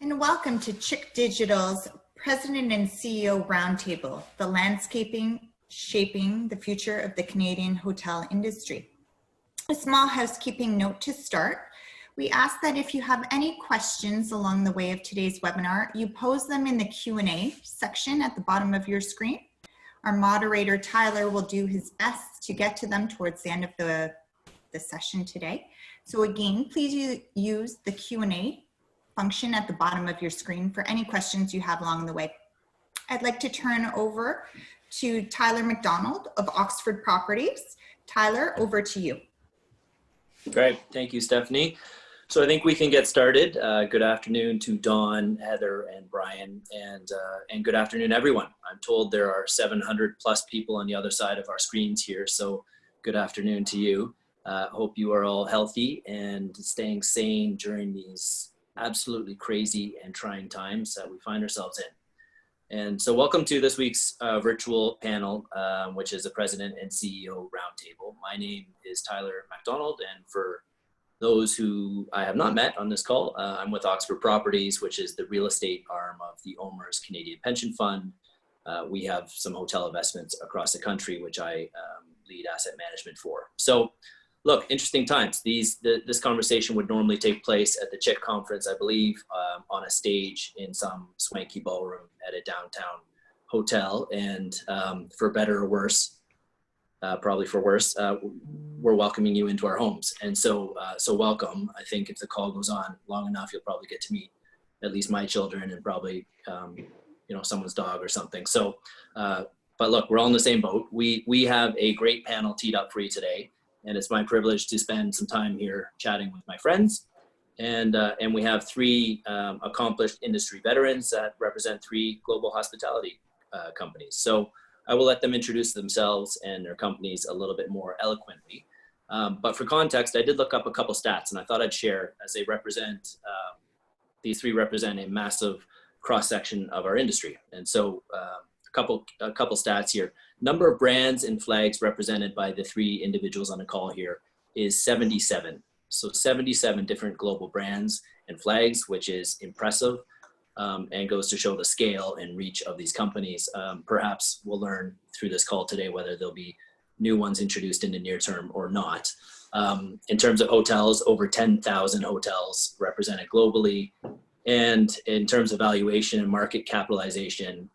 And welcome to CHIC Digital's President and CEO Roundtable, the landscaping shaping the future of the Canadian hotel industry. A small housekeeping note to start. We ask that if you have any questions along the way of today's webinar, you pose them in the Q&A section at the bottom of your screen. Our moderator, Tyler, will do his best to get to them towards the end of the session today. So again, please use the Q&A function at the bottom of your screen for any questions you have along the way. I'd like to turn over to Tyler MacDonald of Oxford Properties. Tyler, over to you. Great, thank you, Stephanie. So I think we can get started. Good afternoon to Dawn, Heather, and Brian, and good afternoon, everyone. I'm told there are 700 plus people on the other side of our screens here, so good afternoon to you. Hope you are all healthy and staying sane during these absolutely crazy and trying times that we find ourselves in. And so welcome to this week's virtual panel, which is the President and CEO Roundtable. My name is Tyler MacDonald, and for those who I have not met on this call, I'm with Oxford Properties, which is the real estate arm of the OMERS Canadian Pension Fund. We have some hotel investments across the country, which I lead asset management for. So look, interesting times. This conversation would normally take place at the CHIC conference, I believe, on a stage in some swanky ballroom at a downtown hotel. And for better or worse, probably for worse, we're welcoming you into our homes. And so welcome. I think if the call goes on long enough, you'll probably get to meet at least my children and probably someone's dog or something. So, but look, we're all in the same boat. We have a great panel teed up for you today. And it's my privilege to spend some time here chatting with my friends. And we have three accomplished industry veterans that represent three global hospitality companies. So I will let them introduce themselves and their companies a little bit more eloquently. But for context, I did look up a couple stats, and I thought I'd share, as they represent, these three represent a massive cross-section of our industry. And so a couple stats here. Number of brands and flags represented by the three individuals on the call here is 77. So 77 different global brands and flags, which is impressive and goes to show the scale and reach of these companies. Perhaps we'll learn through this call today whether there'll be new ones introduced in the near term or not. In terms of hotels, over 10,000 hotels represented globally. And in terms of valuation and market capitalization,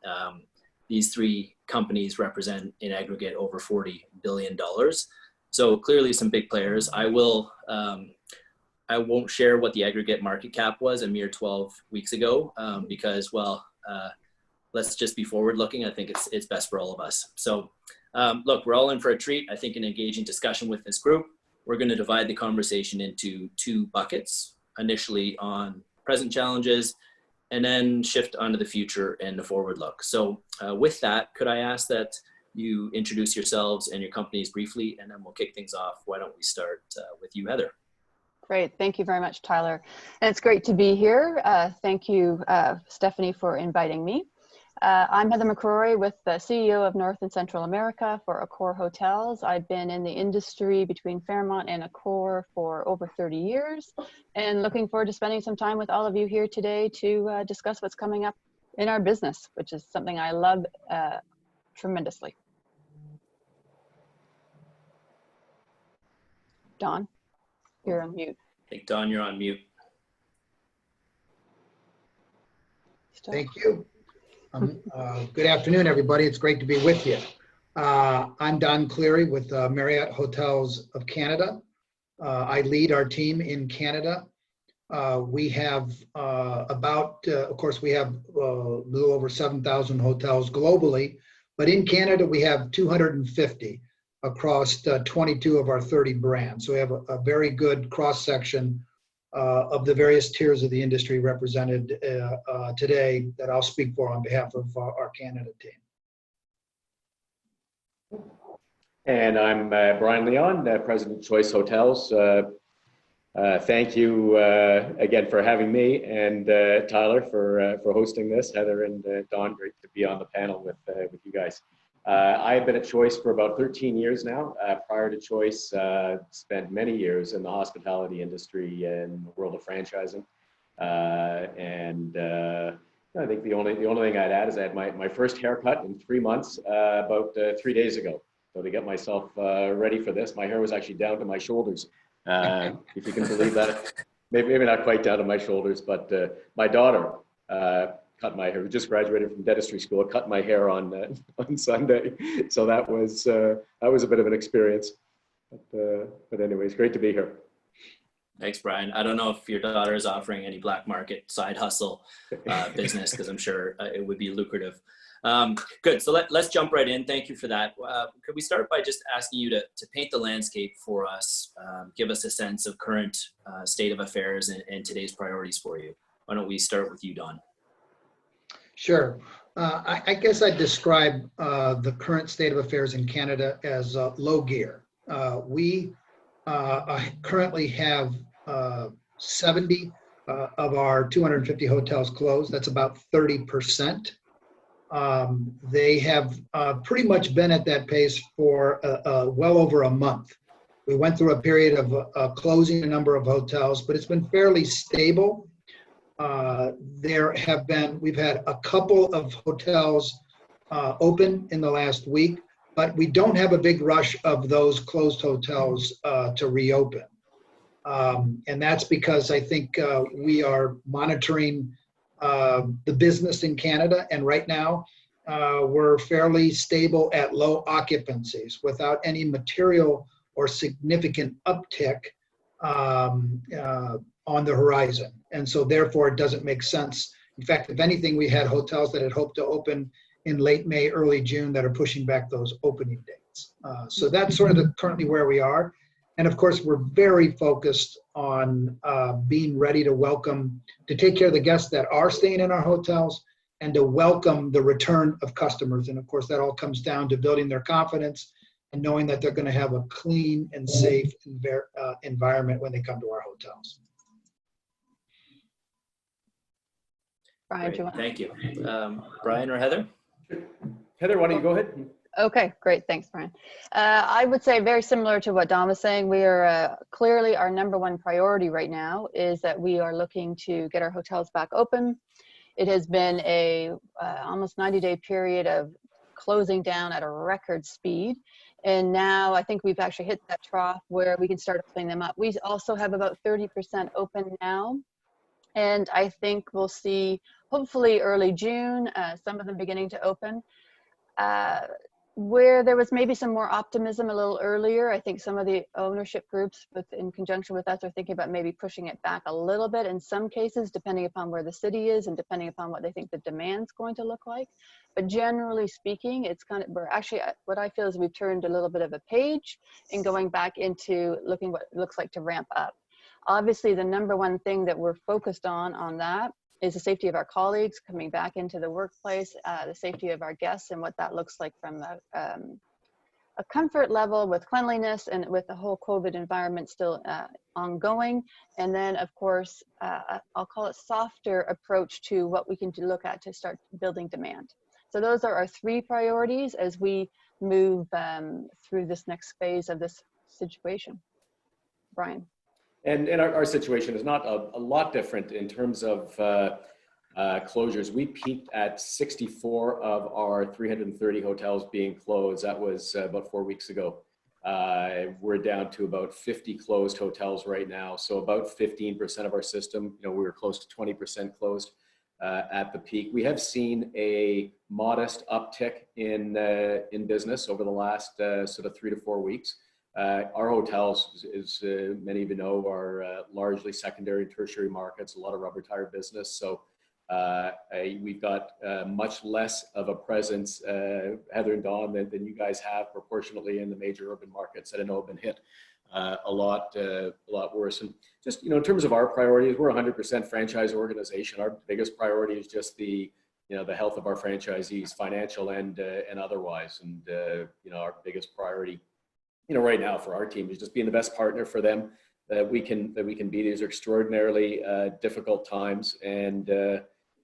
these three companies represent in aggregate over $40 billion. So clearly some big players. I won't share what the aggregate market cap was a mere 12 weeks ago because, well, let's just be forward looking. I think it's best for all of us. So look, we're all in for a treat. I think an engaging discussion with this group. We're going to divide the conversation into two buckets, initially on present challenges, and then shift onto the future and the forward look. So with that, could I ask that you introduce yourselves and your companies briefly, and then we'll kick things off. Why don't we start with you, Heather? Great, thank you very much, Tyler. And it's great to be here. Thank you, Stephanie, for inviting me. I'm Heather McCrory, with the CEO of North and Central America for Accor Hotels. I've been in the industry between Fairmont and Accor for over 30 years, and looking forward to spending some time with all of you here today to discuss what's coming up in our business, which is something I love tremendously. Dawn, you're on mute. I think, Dawn, you're on mute. Thank you. Good afternoon, everybody. It's great to be with you. I'm Don Cleary with Marriott Hotels of Canada. I lead our team in Canada. We have of course, we have a little over 7,000 hotels globally, but in Canada, we have 250 across 22 of our 30 brands. So we have a very good cross-section of the various tiers of the industry represented today that I'll speak for on behalf of our Canada team. And I'm Brian Leon, President of Choice Hotels. Thank you again for having me, and Tyler for hosting this. Heather and Dawn, great to be on the panel with you guys. I've been at Choice for about 13 years now. Prior to Choice, spent many years in the hospitality industry in the world of franchising, and And I think the only thing I'd add is I had my first haircut in 3 months about 3 days ago. So to get myself ready for this, my hair was actually down to my shoulders. If you can believe that. Maybe not quite down to my shoulders, but my daughter cut my hair. We just graduated from dentistry school. Cut my hair on Sunday, so that was a bit of an experience. But anyways, great to be here. Thanks, Brian. I don't know if your daughter is offering any black market side hustle business, because I'm sure it would be lucrative. Good. So let's jump right in. Thank you for that. Could we start by just asking you to paint the landscape for us, give us a sense of current state of affairs and today's priorities for you? Why don't we start with you, Don? Sure. I guess I'd describe the current state of affairs in Canada as low gear. We currently have 70 of our 250 hotels closed. That's about 30%. They have pretty much been at that pace for well over a month. We went through a period of closing a number of hotels, but it's been fairly stable. We've had a couple of hotels open in the last week, but we don't have a big rush of those closed hotels to reopen. And that's because I think we are monitoring the business in Canada, and right now we're fairly stable at low occupancies without any material or significant uptick on the horizon. And so therefore it doesn't make sense. In fact, if anything, we had hotels that had hoped to open in late May, early June that are pushing back those opening dates. So that's sort of currently where we are. And of course, we're very focused on being ready to take care of the guests that are staying in our hotels and to welcome the return of customers. And of course, that all comes down to building their confidence and knowing that they're going to have a clean and safe environment when they come to our hotels. Brian, do you want? Thank you. Brian or Heather? Heather, why don't you go ahead? Okay, great. Thanks, Brian. I would say very similar to what Don was saying. We are clearly our number one priority right now is that we are looking to get our hotels back open. It has been a almost 90-day period of closing down at a record speed. And now I think we've actually hit that trough where we can start opening them up. We also have about 30% open now. And I think we'll see, hopefully early June, some of them beginning to open. Where there was maybe some more optimism a little earlier, I think some of the ownership groups in conjunction with us are thinking about maybe pushing it back a little bit in some cases, depending upon where the city is and depending upon what they think the demand's going to look like. But generally speaking, it's we're actually, what I feel is we've turned a little bit of a page and going back into looking what it looks like to ramp up. Obviously, the number one thing that we're focused on that is the safety of our colleagues coming back into the workplace, the safety of our guests, and what that looks like from a comfort level with cleanliness and with the whole COVID environment still ongoing. And then, of course, I'll call it softer approach to what we can look at to start building demand. So those are our three priorities as we move through this next phase of this situation. Brian. And our situation is not a lot different in terms of closures. We peaked at 64 of our 330 hotels being closed. That was about 4 weeks ago. We're down to about 50 closed hotels right now. So about 15% of our system, we were close to 20% closed at the peak. We have seen a modest uptick in business over the last sort of 3 to 4 weeks. Our hotels, as many of you know, are largely secondary and tertiary markets, a lot of rubber tire business. So we've got much less of a presence, Heather and Don, than you guys have proportionately in the major urban markets that I know have been hit a lot worse. And just, in terms of our priorities, we're a 100% franchise organization. Our biggest priority is just the health of our franchisees, financial and otherwise. And, our biggest priority right now for our team is just being the best partner for them that we can be. These are extraordinarily difficult times, and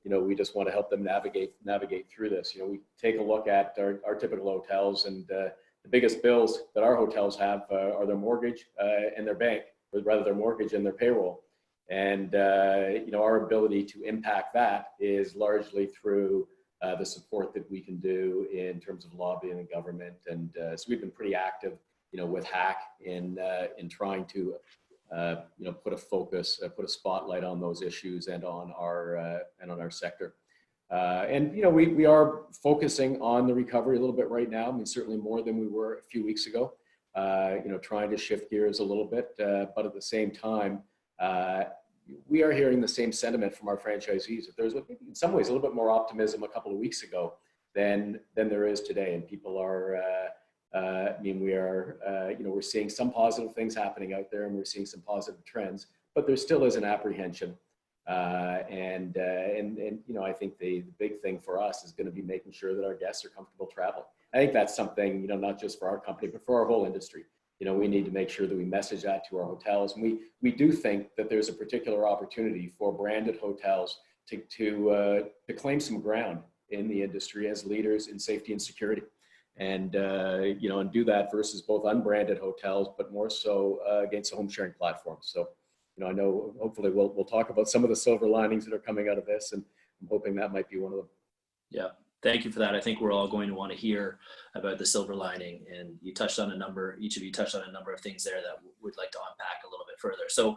we just want to help them navigate through this. We take a look at our typical hotels, and the biggest bills that our hotels have are their mortgage and their bank, or rather their mortgage and their payroll. And our ability to impact that is largely through the support that we can do in terms of lobbying the government. And so we've been pretty active, with HAC in trying to, put a focus, put a spotlight on those issues and on our sector. And we are focusing on the recovery a little bit right now. I mean, certainly more than we were a few weeks ago. Trying to shift gears a little bit, but at the same time, we are hearing the same sentiment from our franchisees. That there's, in some ways, a little bit more optimism a couple of weeks ago than there is today, and people are. We're seeing some positive things happening out there, and we're seeing some positive trends, but there still is an apprehension. I think the big thing for us is going to be making sure that our guests are comfortable traveling. I think that's something, not just for our company, but for our whole industry. We need to make sure that we message that to our hotels. And we do think that there's a particular opportunity for branded hotels to claim some ground in the industry as leaders in safety and security. And, and do that versus both unbranded hotels, but more so against the home sharing platforms. So, I know hopefully we'll talk about some of the silver linings that are coming out of this, and I'm hoping that might be one of them. Yeah, thank you for that. I think we're all going to want to hear about the silver lining, and each of you touched on a number of things there that we'd like to unpack a little bit further. So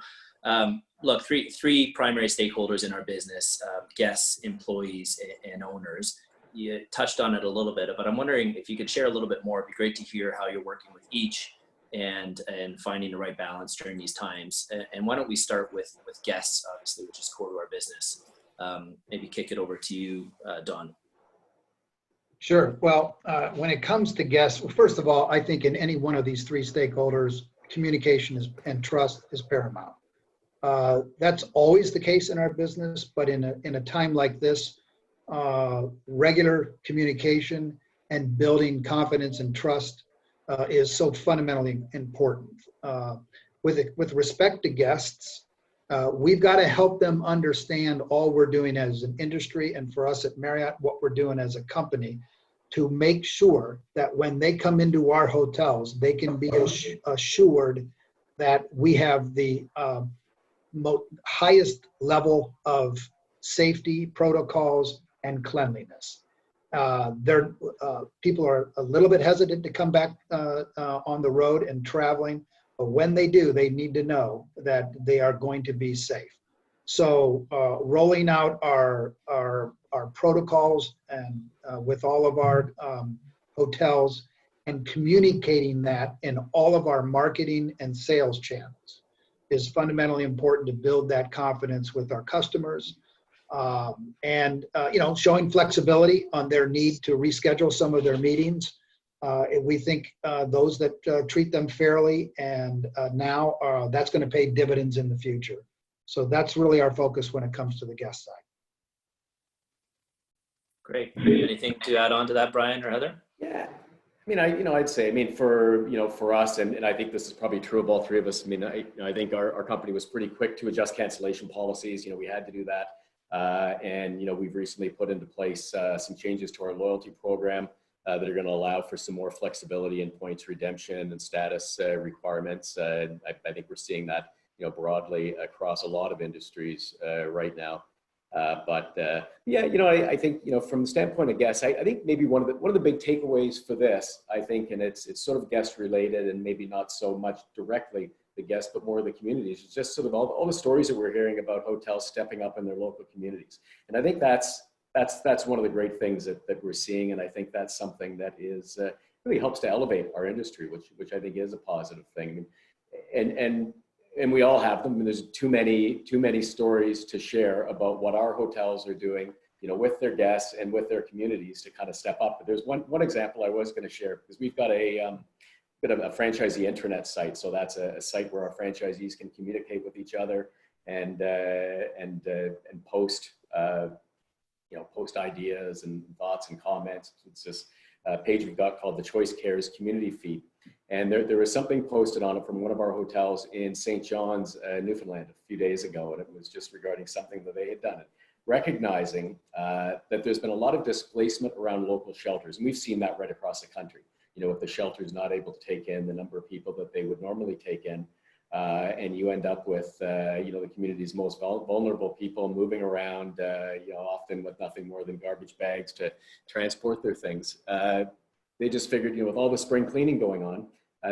look, three primary stakeholders in our business, guests, employees, and owners. You touched on it a little bit, but I'm wondering if you could share a little bit more. It'd be great to hear how you're working with each and finding the right balance during these times. And why don't we start with guests, obviously, which is core to our business. Maybe kick it over to you, Don. Sure. Well, when it comes to guests, well, first of all, I think in any one of these three stakeholders, communication and trust is paramount. That's always the case in our business, but in a time like this, regular communication and building confidence and trust is so fundamentally important. With respect to guests, we've got to help them understand all we're doing as an industry, and for us at Marriott, what we're doing as a company, to make sure that when they come into our hotels, they can be assured that we have the highest level of safety protocols and cleanliness. People are a little bit hesitant to come back on the road and traveling, but when they do, they need to know that they are going to be safe. So rolling out our protocols and with all of our hotels and communicating that in all of our marketing and sales channels is fundamentally important to build that confidence with our customers. Showing flexibility on their need to reschedule some of their meetings. We think those that treat them fairly and now that's going to pay dividends in the future. So that's really our focus when it comes to the guest side. Great. Anything to add on to that, Brian or Heather? Yeah. I'd say, for us, and I think this is probably true of all three of us. I think our company was pretty quick to adjust cancellation policies. We had to do that. We've recently put into place some changes to our loyalty program that are going to allow for some more flexibility in points redemption and status requirements. I think we're seeing that, broadly across a lot of industries right now. I think, from the standpoint of guests, I think maybe one of the big takeaways for this, I think, and it's sort of guest related and maybe not so much directly the guests, but more of the communities. It's just sort of all the stories that we're hearing about hotels stepping up in their local communities. And I think that's one of the great things that we're seeing. And I think that's something that is really helps to elevate our industry, which I think is a positive thing. And we all have them. And there's too many stories to share about what our hotels are doing, with their guests and with their communities to kind of step up. But there's one example I was going to share, because we've got a bit of a franchisee intranet site. So that's a site where our franchisees can communicate with each other and post, post ideas and thoughts and comments. It's this page we've got called the Choice Cares Community Feed. And there was something posted on it from one of our hotels in St. John's, Newfoundland a few days ago. And it was just regarding something that they had done. Recognizing that there's been a lot of displacement around local shelters. And we've seen that right across the country. With the shelters not able to take in the number of people that they would normally take in. and you end up with, the community's most vulnerable people moving around, often with nothing more than garbage bags to transport their things. They just figured, with all the spring cleaning going on,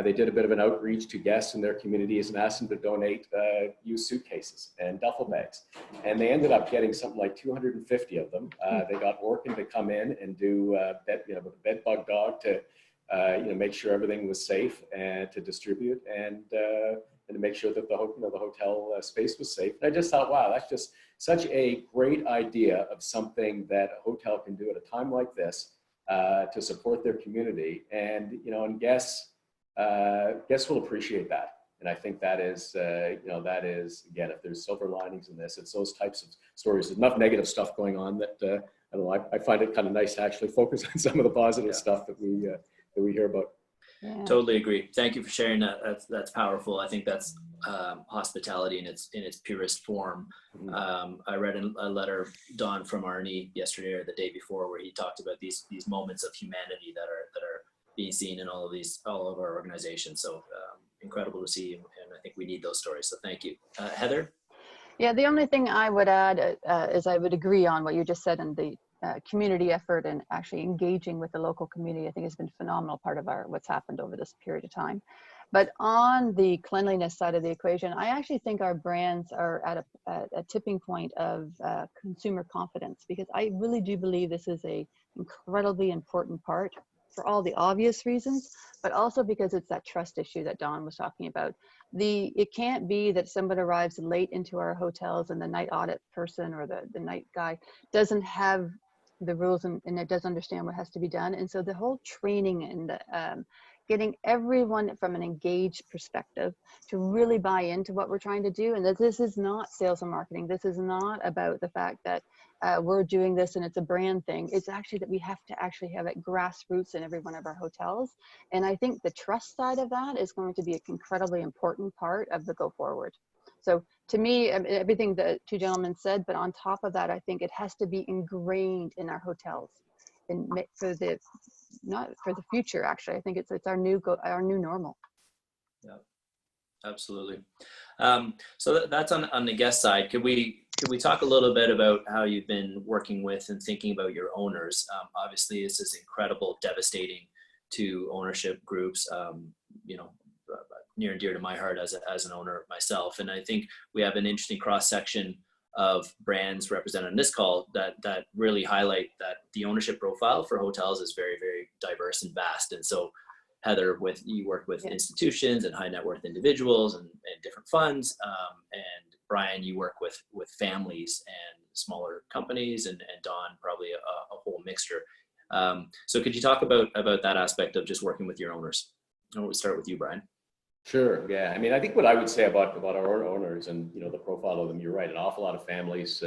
they did a bit of an outreach to guests in their communities and asked them to donate used suitcases and duffel bags. And they ended up getting something like 250 of them. They got Orkin to come in and do with a bed bug dog to make sure everything was safe and to distribute and to make sure that the hotel space was safe. And I just thought, wow, that's just such a great idea of something that a hotel can do at a time like this to support their community. And and guests will appreciate that. And I think that is, again, if there's silver linings in this, it's those types of stories. There's enough negative stuff going on that I don't know. I find it kind of nice to actually focus on some of the positive stuff that we hear about. Yeah. Totally agree. Thank you for sharing that. That's powerful. I think that's hospitality in its purest form. I read a letter, Don, from Arnie yesterday or the day before, where he talked about these moments of humanity that are being seen in all of our organizations. So incredible to see, and I think we need those stories. So thank you, Heather. Yeah, the only thing I would add is I would agree on what you just said, and the community effort and actually engaging with the local community, I think, has been a phenomenal part of what's happened over this period of time. But on the cleanliness side of the equation, I actually think our brands are at a tipping point of consumer confidence, because I really do believe this is a incredibly important part for all the obvious reasons, but also because it's that trust issue that Don was talking about. It can't be that somebody arrives late into our hotels and the night audit person or the night guy doesn't have the rules and it does understand what has to be done. And so the whole training and getting everyone from an engaged perspective to really buy into what we're trying to do. And that this is not sales and marketing. This is not about the fact that we're doing this and it's a brand thing. It's actually that we have to actually have it grassroots in every one of our hotels. And I think the trust side of that is going to be an incredibly important part of the go forward. So to me, everything the two gentlemen said, but on top of that, I think it has to be ingrained in our hotels and not for the future. Actually, I think it's our new normal. Yeah, absolutely. So that's on the guest side. Could we talk a little bit about how you've been working with and thinking about your owners? Obviously, this is incredible, devastating to ownership groups. Near and dear to my heart as an owner myself. And I think we have an interesting cross-section of brands represented on this call that really highlight that the ownership profile for hotels is very, very diverse and vast. And so Heather, you work with institutions and high net worth individuals and different funds. And Brian, you work with families and smaller companies, and Don, probably a whole mixture. So could you talk about that aspect of just working with your owners? And we'll start with you, Brian. Sure. Yeah. I mean, I think what I would say about our owners and, the profile of them, you're right. An awful lot of families,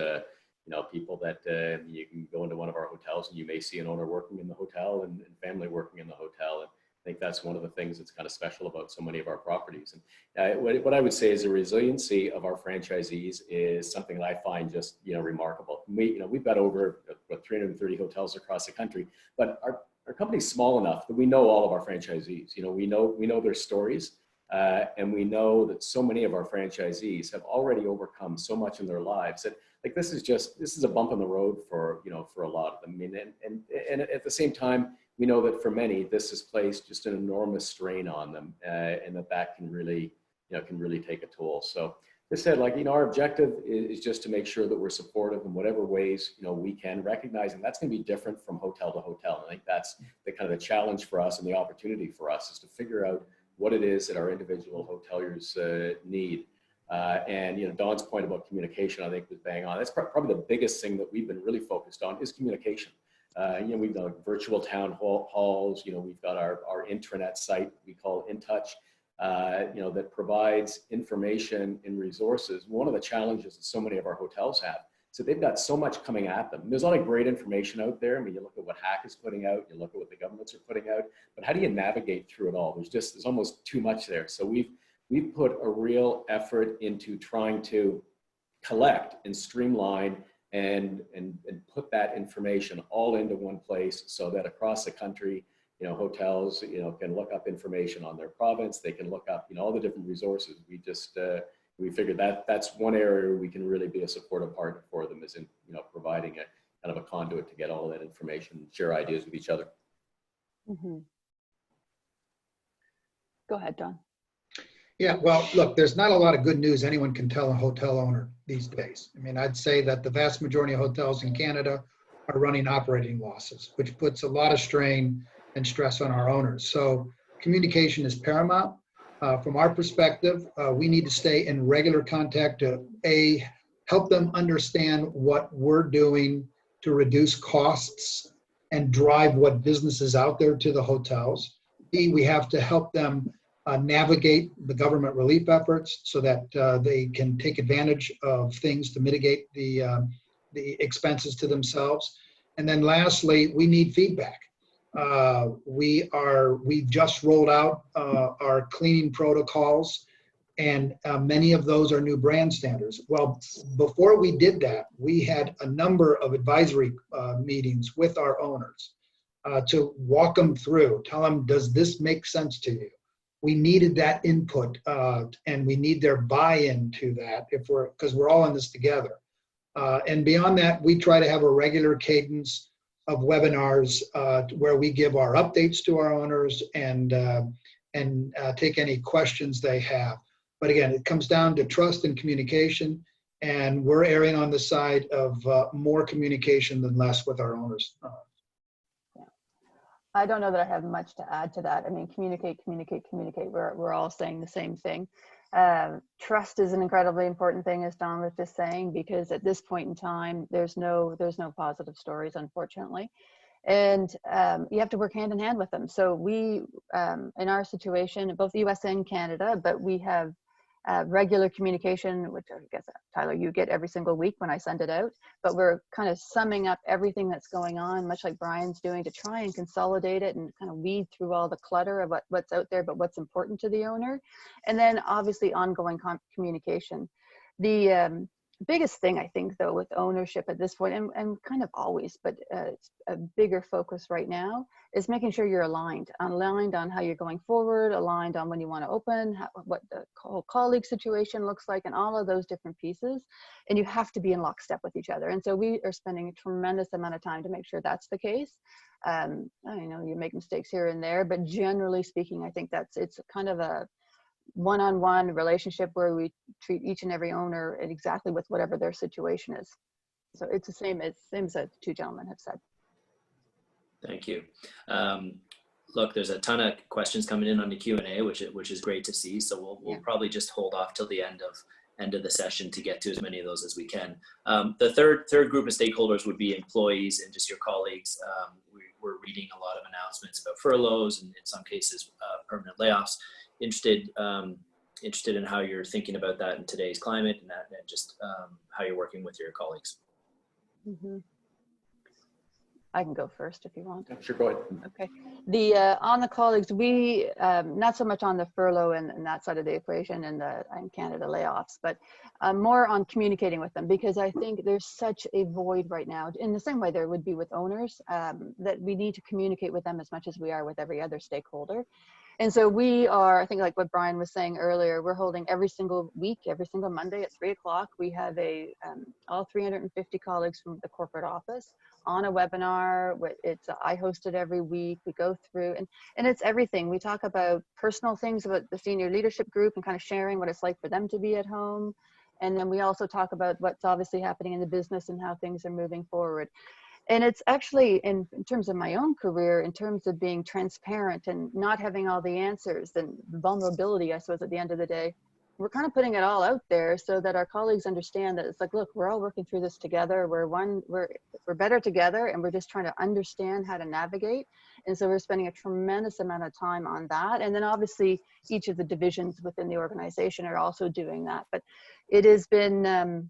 people that you can go into one of our hotels and you may see an owner working in the hotel and family working in the hotel. And I think that's one of the things that's kind of special about so many of our properties. And what I would say is the resiliency of our franchisees is something that I find just, remarkable. We've got over 330 hotels across the country, but our company's small enough that we know all of our franchisees. We know their stories. And we know that so many of our franchisees have already overcome so much in their lives that this is a bump in the road for a lot of them. I mean, and at the same time, we know that for many, this has placed just an enormous strain on them, and that can really take a toll. So as I said, our objective is just to make sure that we're supportive in whatever ways, we can, recognizing that's going to be different from hotel to hotel. I think that's the kind of the challenge for us and the opportunity for us is to figure out what it is that our individual hoteliers need. And Don's point about communication, I think, was bang on. That's probably the biggest thing that we've been really focused on is communication. We've done virtual town halls. We've got our intranet site we call InTouch, that provides information and resources. One of the challenges that so mmany of our hotels have, so they've got so much coming at them. There's a lot of great information out there. I mean, you look at what HAC is putting out, you look at what the governments are putting out, but how do you navigate through it all? There's almost too much there. So we've put a real effort into trying to collect and streamline and put that information all into one place so that across the country, hotels, can look up information on their province. They can look up, all the different resources. We just, we figured that that's one area we can really be a supportive partner for them, is in, providing a kind of a conduit to get all that information, share ideas with each other. Mm-hmm. Go ahead, Don. Yeah, well, look, there's not a lot of good news anyone can tell a hotel owner these days. I mean, I'd say that the vast majority of hotels in Canada are running operating losses, which puts a lot of strain and stress on our owners. So communication is paramount. From our perspective, we need to stay in regular contact to help them understand what we're doing to reduce costs and drive what business is out there to the hotels. B, we have to help them navigate the government relief efforts so that they can take advantage of things to mitigate the expenses to themselves. And then lastly, we need feedback. We've just rolled out our cleaning protocols, and many of those are new brand standards. Well, before we did that, we had a number of advisory meetings with our owners to walk them through, tell them, does this make sense to you? We needed that input, and we need their buy-in to that because we're all in this together. And beyond that, we try to have a regular cadence of webinars where we give our updates to our owners and take any questions they have. But again, it comes down to trust and communication, and we're erring on the side of more communication than less with our owners. I don't know that I have much to add to that. I mean, communicate. We're all saying the same thing. Trust is an incredibly important thing, as Don was just saying, because at this point in time, there's no positive stories, unfortunately. And you have to work hand in hand with them. So we, in our situation, both US and Canada, but we have regular communication, which I guess, Tyler, you get every single week when I send it out, but we're kind of summing up everything that's going on, much like Brian's doing, to try and consolidate it and kind of weed through all the clutter of what's out there, but what's important to the owner. And then obviously ongoing communication. The biggest thing, I think, though, with ownership at this point, and kind of always, but a bigger focus right now, is making sure you're aligned on how you're going forward, aligned on when you want to open, what the whole colleague situation looks like, and all of those different pieces. And you have to be in lockstep with each other. And so we are spending a tremendous amount of time to make sure that's the case. I know you make mistakes here and there, but generally speaking, I think it's kind of a one-on-one relationship where we treat each and every owner exactly with whatever their situation is. So it's the same as the two gentlemen have said. Thank you. Look, there's a ton of questions coming in on the Q&A, which is great to see. So we'll probably just hold off till the end of the session to get to as many of those as we can. The third group of stakeholders would be employees and just your colleagues. We're reading a lot of announcements about furloughs and in some cases permanent layoffs. Interested in how you're thinking about that in today's climate, and just how you're working with your colleagues. Mm-hmm. I can go first if you want. Sure, go ahead. Okay. On the colleagues, we not so much on the furlough and that side of the equation and the Canada layoffs, but more on communicating with them, because I think there's such a void right now, in the same way there would be with owners, that we need to communicate with them as much as we are with every other stakeholder. And so we are, I think, like what Brian was saying earlier, we're holding every single week, every single Monday at 3 o'clock. We have all 350 colleagues from the corporate office on a webinar. I host it every week. We go through, and it's everything. We talk about personal things about the senior leadership group and kind of sharing what it's like for them to be at home. And then we also talk about what's obviously happening in the business and how things are moving forward. And it's actually, in terms of my own career, in terms of being transparent and not having all the answers and vulnerability, I suppose, at the end of the day, we're kind of putting it all out there so that our colleagues understand that it's like, look, we're all working through this together. We're better together, and we're just trying to understand how to navigate. And so we're spending a tremendous amount of time on that. And then obviously each of the divisions within the organization are also doing that. But it has been,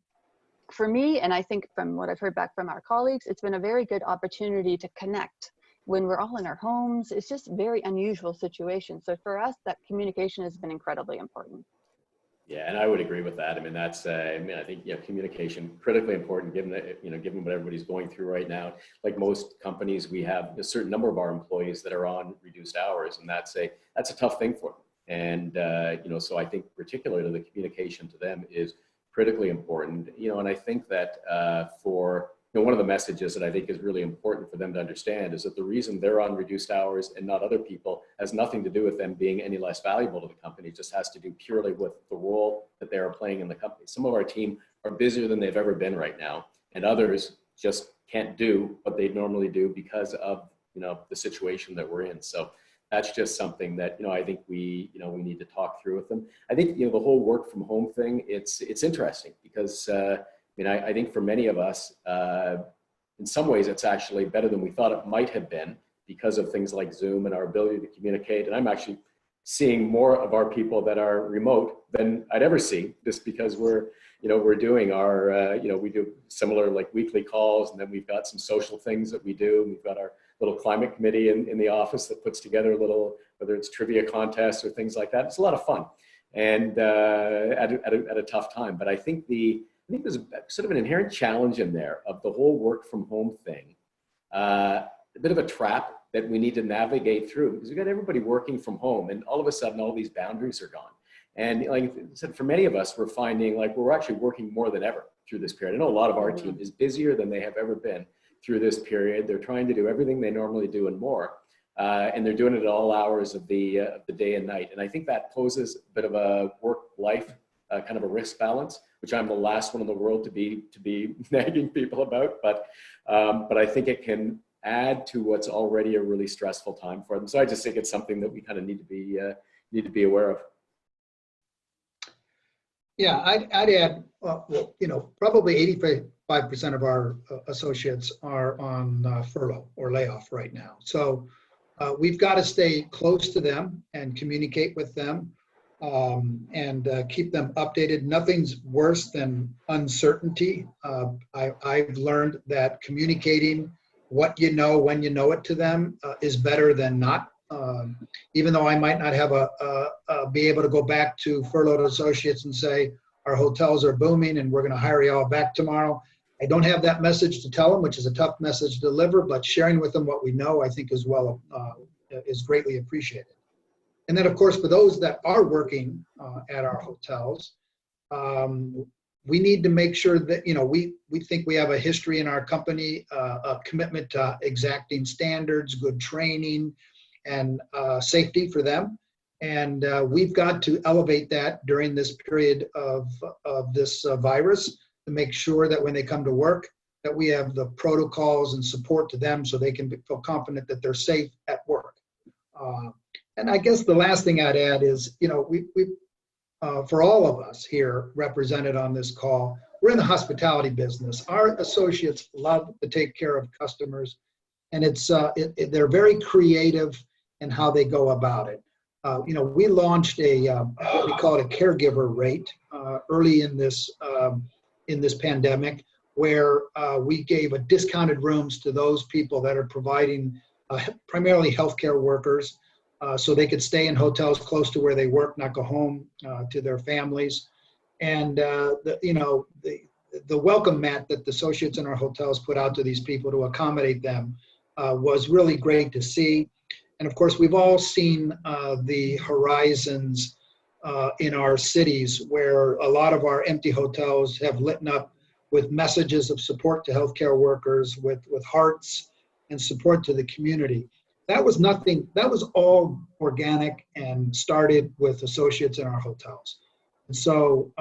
for me, and I think from what I've heard back from our colleagues, it's been a very good opportunity to connect when we're all in our homes. It's just a very unusual situation. So for us, that communication has been incredibly important. Yeah, and I would agree with that. I mean, that's, I mean, I think, communication, critically important, given that, given what everybody's going through right now. Like most companies, we have a certain number of our employees that are on reduced hours, and that's a tough thing for them. And, so I think particularly the communication to them is critically important, and I think that for, one of the messages that I think is really important for them to understand is that the reason they're on reduced hours and not other people has nothing to do with them being any less valuable to the company. It just has to do purely with the role that they are playing in the company. Some of our team are busier than they've ever been right now, and others just can't do what they normally do because of, the situation that we're in. So that's just something that, I think we need to talk through with them. I think, the whole work from home thing, it's interesting because, I think for many of us, in some ways, it's actually better than we thought it might have been because of things like Zoom and our ability to communicate. And I'm actually seeing more of our people that are remote than I'd ever see, just because we're doing our, we do similar like weekly calls, and then we've got some social things that we do. We've got our little climate committee in the office that puts together a little, whether it's trivia contests or things like that. It's a lot of fun, and at a tough time. But I think there's sort of an inherent challenge in there of the whole work from home thing, a bit of a trap that we need to navigate through, because we've got everybody working from home, and all of a sudden all these boundaries are gone. And like I said, for many of us, we're finding like we're actually working more than ever through this period. I know a lot of our team is busier than they have ever been through this period. They're trying to do everything they normally do and more, and they're doing it at all hours of the day and night. And I think that poses a bit of a work-life kind of a risk balance, which I'm the last one in the world to be nagging people about. But I think it can add to what's already a really stressful time for them. So I just think it's something that we kind of need to be aware of. Yeah, I'd add, probably 85% of our associates are on furlough or layoff right now. So we've got to stay close to them and communicate with them and keep them updated. Nothing's worse than uncertainty. I've learned that communicating what you know when you know it to them is better than not. Even though I might not have be able to go back to furloughed associates and say, our hotels are booming and we're going to hire you all back tomorrow. I don't have that message to tell them, which is a tough message to deliver, but sharing with them what we know, I think is greatly appreciated. And then of course, for those that are working at our hotels, we need to make sure that, we think we have a history in our company, a commitment to exacting standards, good training, and safety for them. And we've got to elevate that during this period of this virus to make sure that when they come to work, that we have the protocols and support to them so they can feel confident that they're safe at work. And I guess the last thing I'd add is, we for all of us here represented on this call, we're in the hospitality business. Our associates love to take care of customers, and they're very creative in how they go about it. We launched what we call a caregiver rate early in this pandemic, where we gave discounted rooms to those people that are providing primarily healthcare workers, so they could stay in hotels close to where they work, not go home to their families. And the welcome mat that the associates in our hotels put out to these people to accommodate them was really great to see. And of course, we've all seen the horizons in our cities where a lot of our empty hotels have lit up with messages of support to healthcare workers, with hearts and support to the community. That was all organic and started with associates in our hotels. And so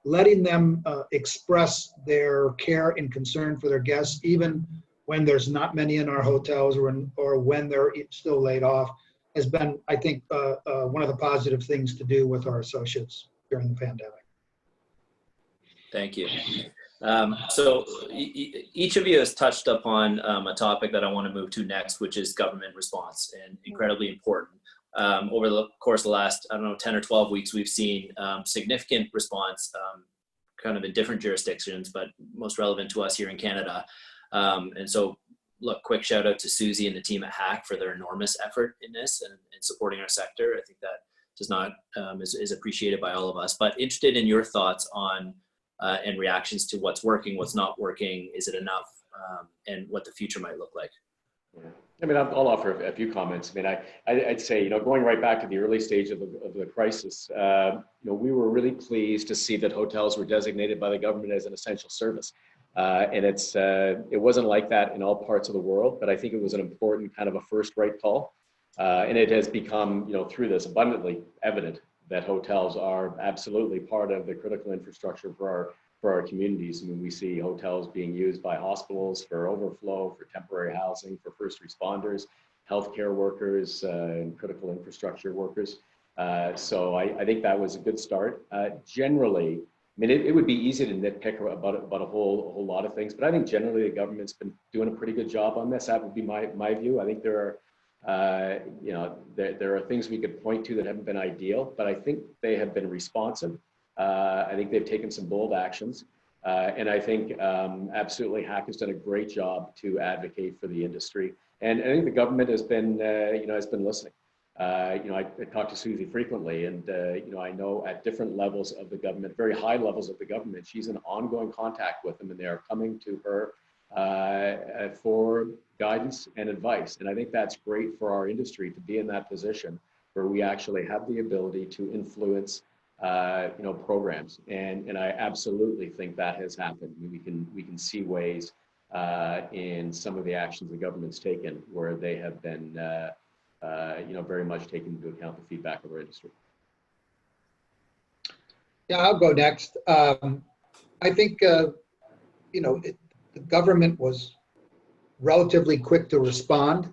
letting them express their care and concern for their guests, even when there's not many in our hotels or when they're still laid off, has been, I think, one of the positive things to do with our associates during the pandemic. Thank you. So each of you has touched upon a topic that I want to move to next, which is government response, and incredibly important. Over the course of the last, 10 or 12 weeks, we've seen significant response kind of in different jurisdictions, but most relevant to us here in Canada. And so, look, quick shout out to Susie and the team at HAC for their enormous effort in this and supporting our sector. I think that is appreciated by all of us. But interested in your thoughts on and reactions to what's working, what's not working, is it enough, and what the future might look like. Yeah. I mean, I'll offer a few comments. I mean, I'd say, going right back to the early stage of the crisis, we were really pleased to see that hotels were designated by the government as an essential service. And it wasn't like that in all parts of the world, but I think it was an important kind of a first right call. And it has become, through this abundantly evident that hotels are absolutely part of the critical infrastructure for our communities. I mean, we see hotels being used by hospitals for overflow, for temporary housing, for first responders, healthcare workers, and critical infrastructure workers. So I think that was a good start. Generally, I mean, it would be easy to nitpick about a whole lot of things, but I think generally the government's been doing a pretty good job on this. That would be my view. I think there are things we could point to that haven't been ideal, but I think they have been responsive. I think they've taken some bold actions, and I think absolutely HAC has done a great job to advocate for the industry. And I think the government has been listening. I talk to Susie frequently, and I know at different levels of the government, very high levels of the government, she's in ongoing contact with them, and they are coming to her for guidance and advice. And I think that's great for our industry to be in that position where we actually have the ability to influence programs, and I absolutely think that has happened. We can see ways in some of the actions the government's taken where they have been very much taking into account the feedback of our industry. Yeah, I'll go next. I think the government was relatively quick to respond.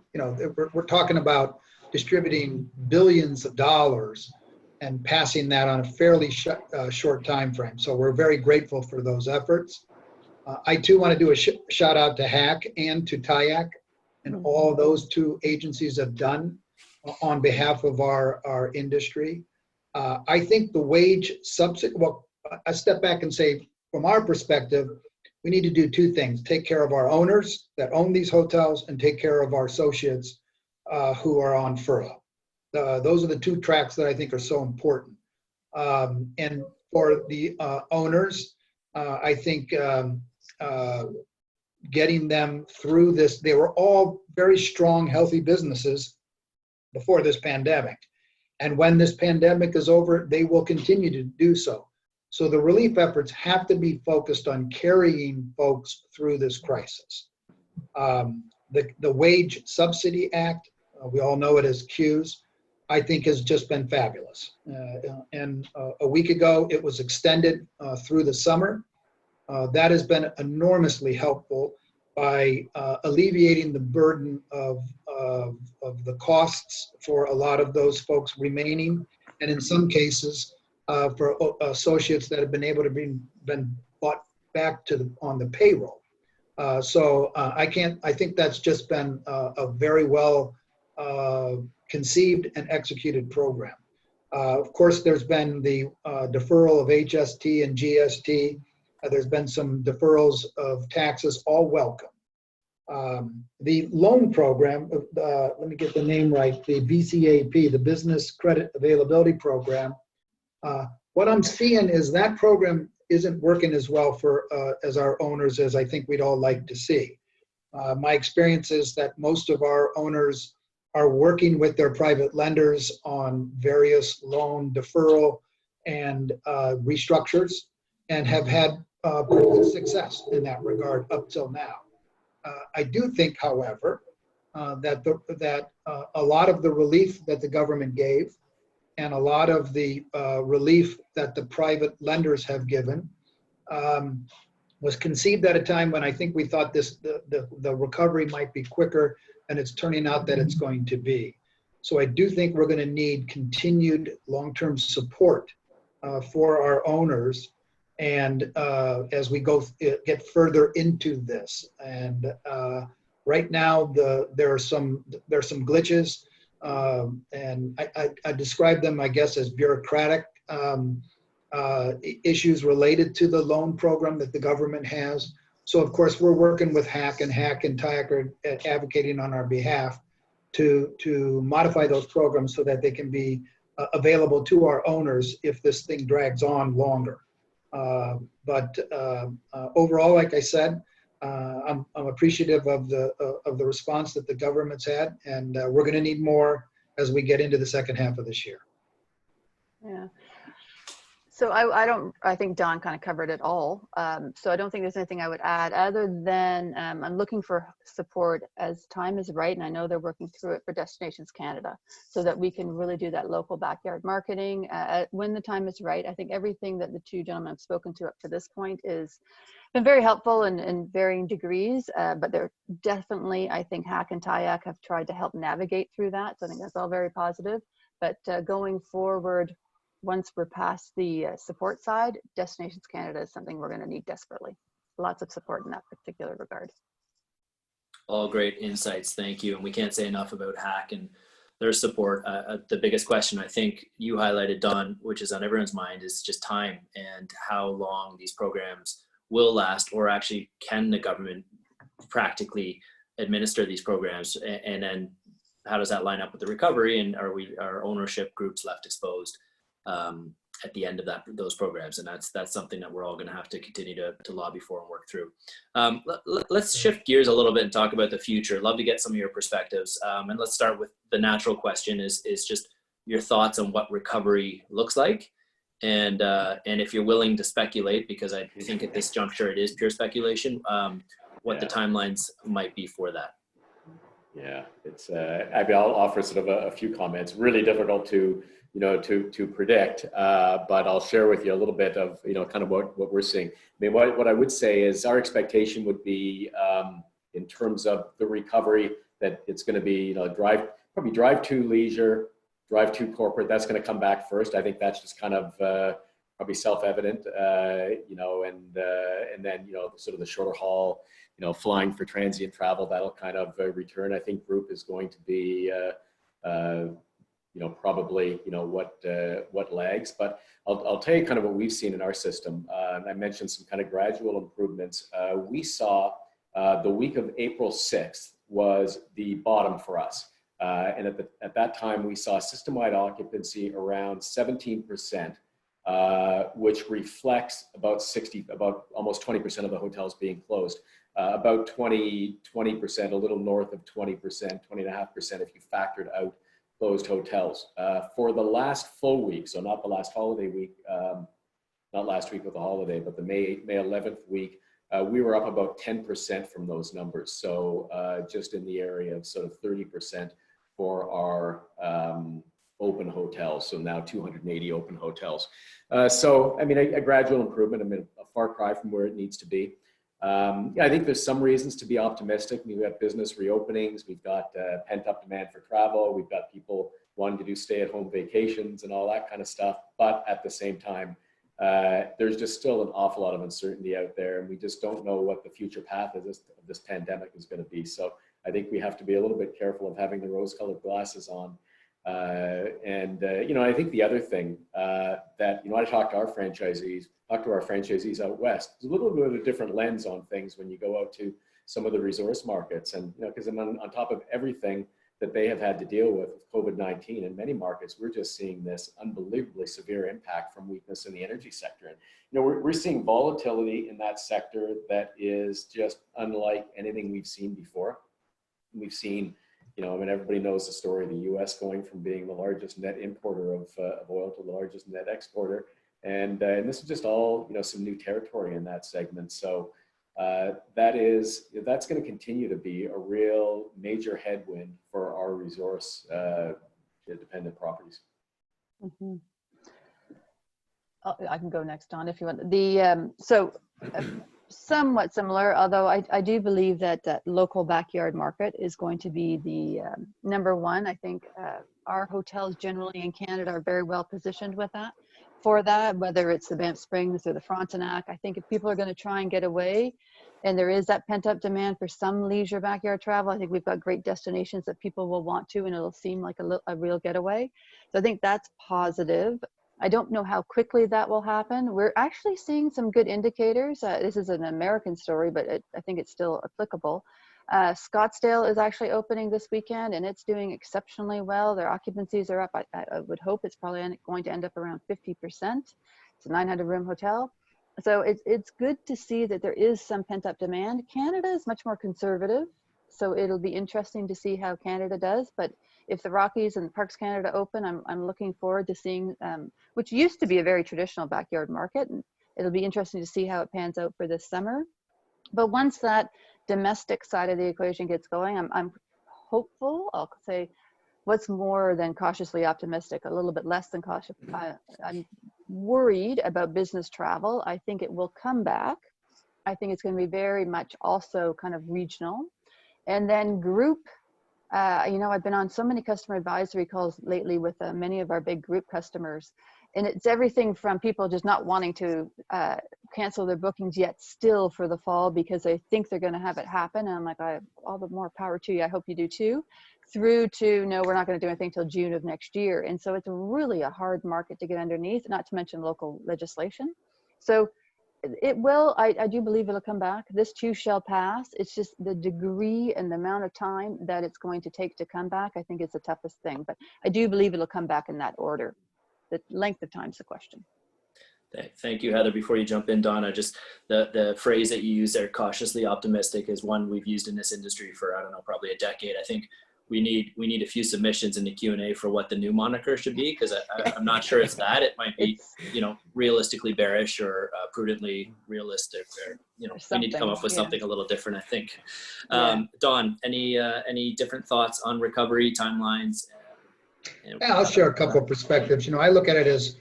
We're talking about distributing billions of dollars and passing that on a fairly short time frame. So we're very grateful for those efforts. I too want to do a shout out to HAC and to TIAC and all those two agencies have done on behalf of our industry. I think the wage subsidy, well, I step back and say, from our perspective, we need to do two things: take care of our owners that own these hotels and take care of our associates who are on furlough. Those are the two tracks that I think are so important. And for the owners, I think getting them through this, they were all very strong, healthy businesses before this pandemic. And when this pandemic is over, they will continue to do so. So the relief efforts have to be focused on carrying folks through this crisis. The Wage Subsidy Act, we all know it as CEWS, I think has just been fabulous. And a week ago, it was extended through the summer. That has been enormously helpful by alleviating the burden of the costs for a lot of those folks remaining, and in some cases for associates that have been able to been brought back on the payroll. So I think that's just been a very well conceived and executed program. Of course, there's been the deferral of HST and GST. There's been some deferrals of taxes, all welcome. The loan program, let me get the name right, the BCAP, the Business Credit Availability Program. What I'm seeing is that program isn't working as well for as our owners as I think we'd all like to see. My experience is that most of our owners are working with their private lenders on various loan deferral and restructures, and have had pretty good success in that regard up till now. I do think, however, that a lot of the relief that the government gave and a lot of the relief that the private lenders have given was conceived at a time when I think we thought the recovery might be quicker, and it's turning out that it's going to be. So I do think we're going to need continued long-term support for our owners, and as we get further into this. And right now there's some glitches, and I describe them, I guess, as bureaucratic issues related to the loan program that the government has. So of course we're working with HAC and TIAC are advocating on our behalf to modify those programs so that they can be available to our owners if this thing drags on longer. But overall, like I said, I'm appreciative of the response that the government's had, and we're going to need more as we get into the second half of this year. Yeah. So I think Don kind of covered it all. So I don't think there's anything I would add other than I'm looking for support as time is right. And I know they're working through it for Destinations Canada so that we can really do that local backyard marketing when the time is right. I think everything that the two gentlemen have spoken to up to this point is been very helpful in varying degrees, but they're definitely, I think HAC and TIAC have tried to help navigate through that. So I think that's all very positive. But going forward, once we're past the support side, Destinations Canada is something we're going to need desperately. Lots of support in that particular regard. All great insights. Thank you. And we can't say enough about HAC and their support. The biggest question I think you highlighted, Don, which is on everyone's mind, is just time and how long these programs will last, or actually can the government practically administer these programs, and then how does that line up with the recovery, and are ownership groups left exposed at the end of those programs? And that's something that we're all going to have to continue to lobby for and work through. Let's shift gears a little bit and talk about the future. Love to get some of your perspectives, and let's start with the natural question is just your thoughts on what recovery looks like, and if you're willing to speculate, because I think at this juncture it is pure speculation, what the timelines might be for that. Yeah, it's I mean, I'll offer sort of a few comments. Really difficult to predict, but I'll share with you a little bit of kind of what we're seeing. I mean, what I would say is our expectation would be in terms of the recovery that it's going to be drive to leisure, drive to corporate. That's going to come back first. I think that's just kind of probably self-evident, and then sort of the shorter haul, flying for transient travel, that'll kind of return. I think group is going to be probably what lags, but I'll tell you kind of what we've seen in our system. I mentioned some kind of gradual improvements. We saw the week of April 6th was the bottom for us. And at that time, we saw system-wide occupancy around 17%, which reflects about almost 20% of the hotels being closed. About 20%, a little north of 20%, 20.5% if you factored out closed hotels. For the last full week, so not the last holiday week, not last week with the holiday, but the May 11th week, we were up about 10% from those numbers. So just in the area of sort of 30% for our open hotels. So now 280 open hotels. So, I mean, a gradual improvement. I mean, a far cry from where it needs to be. I think there's some reasons to be optimistic. We've got business reopenings. We've got pent-up demand for travel. We've got people wanting to do stay-at-home vacations and all that kind of stuff. But at the same time, there's just still an awful lot of uncertainty out there, and we just don't know what the future path of this pandemic is going to be. So I think we have to be a little bit careful of having the rose-colored glasses on. I think the other thing that I talk to our franchisees out west. There's a little bit of a different lens on things when you go out to some of the resource markets, and because on top of everything that they have had to deal with COVID-19 in many markets, we're just seeing this unbelievably severe impact from weakness in the energy sector. And we're seeing volatility in that sector that is just unlike anything we've seen before. We've seen, everybody knows the story of the U.S. going from being the largest net importer of oil to the largest net exporter. And this is just all, some new territory in that segment. So that's going to continue to be a real major headwind for our resource dependent properties. Mm-hmm. I can go next, Don, if you want. Somewhat similar, although I do believe that local backyard market is going to be the number one. I think our hotels generally in Canada are very well positioned for that, whether it's the Banff Springs or the Frontenac. I think if people are going to try and get away, and there is that pent up demand for some leisure backyard travel, I think we've got great destinations that people will want to, and it'll seem like a real getaway. So I think that's positive. I don't know how quickly that will happen. We're actually seeing some good indicators. This is an American story, but I think it's still applicable. Scottsdale is actually opening this weekend, and it's doing exceptionally well. Their occupancies are up. I would hope it's probably going to end up around 50%. It's a 900-room hotel. So it's good to see that there is some pent-up demand. Canada is much more conservative, so it'll be interesting to see how Canada does. But if the Rockies and Parks Canada open, I'm looking forward to seeing, which used to be a very traditional backyard market, and it'll be interesting to see how it pans out for this summer. But once that domestic side of the equation gets going, I'm hopeful. I'll say what's more than cautiously optimistic, a little bit less than cautious. I'm worried about business travel. I think it will come back. I think it's going to be very much also kind of regional. And then group, you know, I've been on so many customer advisory calls lately with many of our big group customers. And it's everything from people just not wanting to cancel their bookings yet still for the fall because they think they're going to have it happen. And I'm like, all the more power to you. I hope you do too. Through to, no, we're not going to do anything till June of next year. And so it's really a hard market to get underneath, not to mention local legislation. So it will, I do believe it'll come back. This too shall pass. It's just the degree and the amount of time that it's going to take to come back, I think is the toughest thing. But I do believe it'll come back in that order. The length of time is the question. Thank you, Heather. Before you jump in, Donna, just the phrase that you use there, cautiously optimistic, is one we've used in this industry for, I don't know, probably a decade. I think we need a few submissions in the Q&A for what the new moniker should be, because I'm not sure it's that. It might be, you know, realistically bearish or prudently realistic, or, you know, we need to come up with something a little different, I think. Dawn, any different thoughts on recovery timelines? Yeah, I'll share a couple of perspectives. You know, I look at it as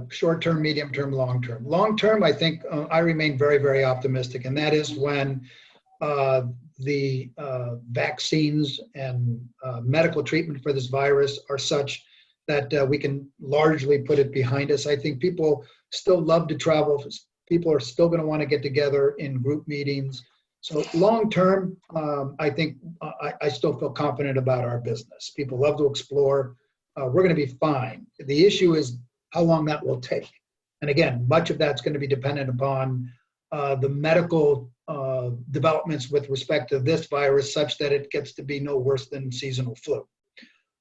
short-term, medium-term, long-term. Long-term, I think I remain very, very optimistic, and that is when the vaccines and medical treatment for this virus are such that we can largely put it behind us. I think people still love to travel. People are still going to want to get together in group meetings. So long-term, I think I still feel confident about our business. People love to explore. We're going to be fine. The issue is how long that will take. And again, much of that's going to be dependent upon the medical developments with respect to this virus, such that it gets to be no worse than seasonal flu.